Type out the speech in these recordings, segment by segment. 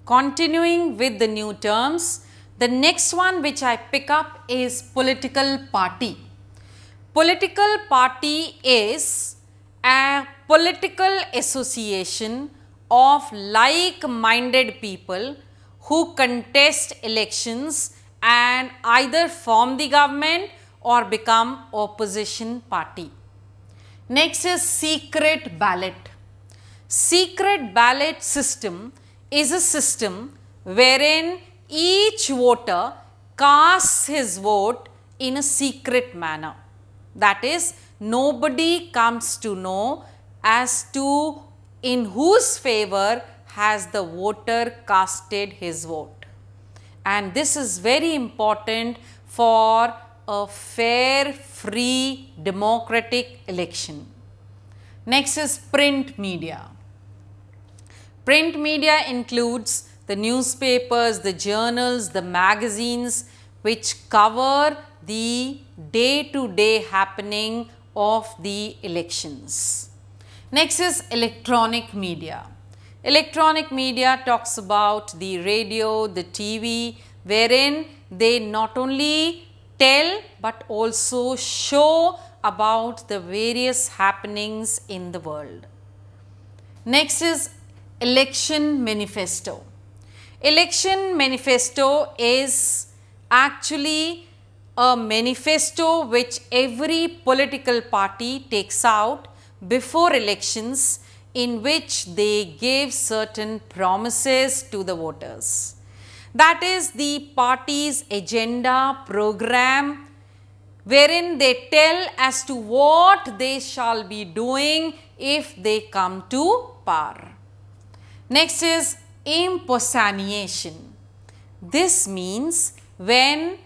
Continuing with the new terms, the next one which I pick up is political party. Political party is a political association of like-minded people who contest elections and either form the government or become opposition party. Next is secret ballot. Secret ballot system is a system wherein each voter casts his vote in a secret manner. That is, nobody comes to know as to in whose favor has the voter casted his vote. And this is very important for a fair, free, democratic election. Next is print media. Print media includes the newspapers, the journals, the magazines which cover the day-to-day happening of the elections. Next is electronic media. Electronic media talks about the radio, the TV, wherein they not only tell but also show about the various happenings in the world. Next is election manifesto. Election manifesto is actually a manifesto which every political party takes out before elections, in which they give certain promises to the voters. That is the party's agenda, program, wherein they tell as to what they shall be doing if they come to power. Next is impersonation. This means when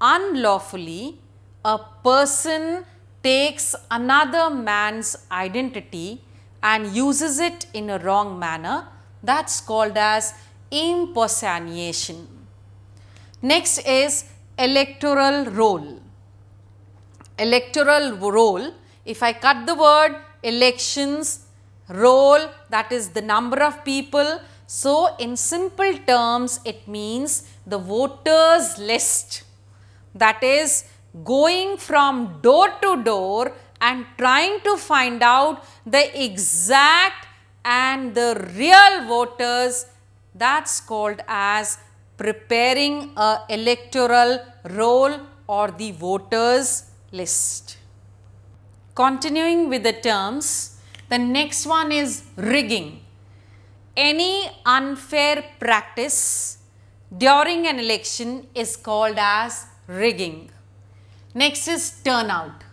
unlawfully a person takes another man's identity and uses it in a wrong manner, that's called as impersonation. Next is electoral role. Electoral role, if I cut the word elections, roll, that is the number of people. So, in simple terms, it means the voters list. That is going from door to door and trying to find out the exact and the real voters. That's called as preparing a electoral roll or the voters list. Continuing with the terms, the next one is rigging. Any unfair practice during an election is called as rigging. Next is turnout.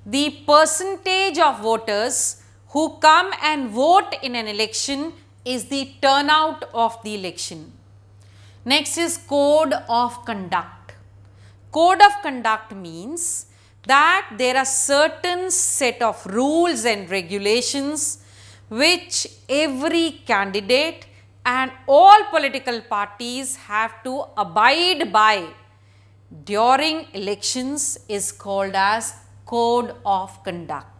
The percentage of voters who come and vote in an election is the turnout of the election. Next is code of conduct. Code of conduct means that there are certain set of rules and regulations which every candidate and all political parties have to abide by during elections is called as code of conduct.